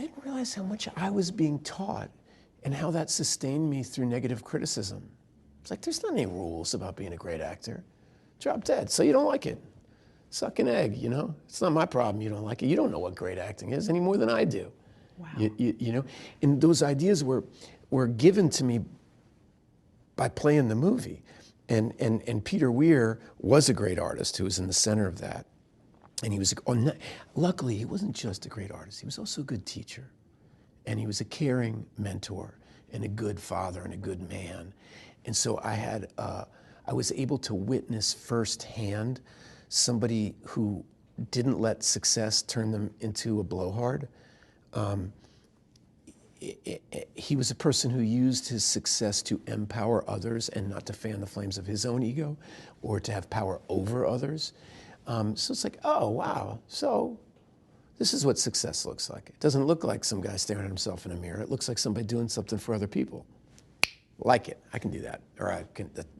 didn't realize how much I was being taught and how that sustained me through negative criticism. It's like, there's not any rules about being a great actor. Drop dead, so you don't like it. Suck an egg, you know? It's not my problem you don't like it. You don't know what great acting is any more than I do. Wow. You know? And those ideas were given to me by playing the movie. And Peter Weir was a great artist who was in the center of that. And he was, luckily, he wasn't just a great artist. He was also a good teacher. And he was a caring mentor and a good father and a good man. And so I was able to witness firsthand somebody who didn't let success turn them into a blowhard. He was a person who used his success to empower others and not to fan the flames of his own ego or to have power over others. So it's like, oh, wow. So this is what success looks like. It doesn't look like some guy staring at himself in a mirror. It looks like somebody doing something for other people. Like it, I can do that. Or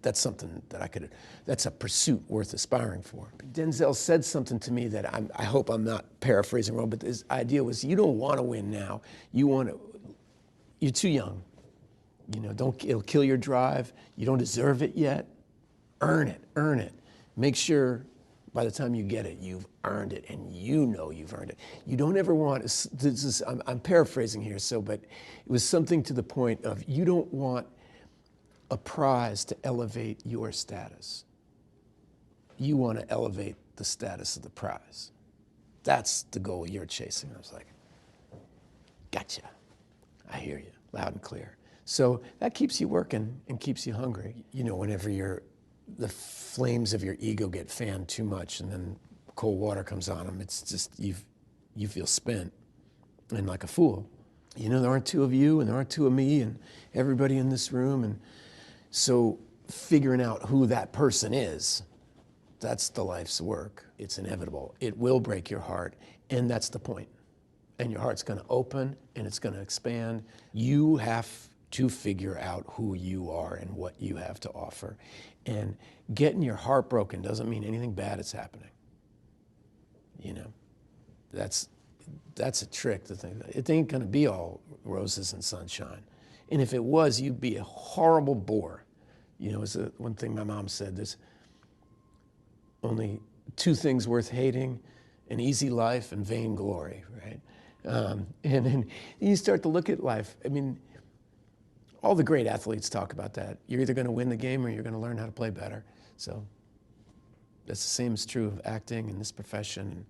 that's something that I could, that's a pursuit worth aspiring for. Denzel said something to me that I hope I'm not paraphrasing wrong, but his idea was, you don't want to win now. You're too young. You know, it'll kill your drive. You don't deserve it yet. Earn it, earn it. Make sure by the time you get it, you've earned it, and you know you've earned it. You don't ever want, I'm paraphrasing here, but it was something to the point of, you don't want a prize to elevate your status. You want to elevate the status of the prize. That's the goal you're chasing. I was like, gotcha. I hear you, loud and clear. So that keeps you working and keeps you hungry. You know, whenever the flames of your ego get fanned too much and then cold water comes on them, it's just, you feel spent and like a fool. You know, there aren't two of you and there aren't two of me and everybody in this room. And so figuring out who that person is, that's the life's work. It's inevitable. It will break your heart, and that's the point. And your heart's gonna open and it's gonna expand. You have to figure out who you are and what you have to offer. And getting your heart broken doesn't mean anything bad is happening. You know, that's a trick to think that. It ain't gonna be all roses and sunshine. And if it was, you'd be a horrible bore. You know, it's one thing my mom said, there's only two things worth hating: an easy life and vainglory, right? And then you start to look at life. I mean, all the great athletes talk about that. You're either going to win the game or you're going to learn how to play better. So that's the same is true of acting and this profession.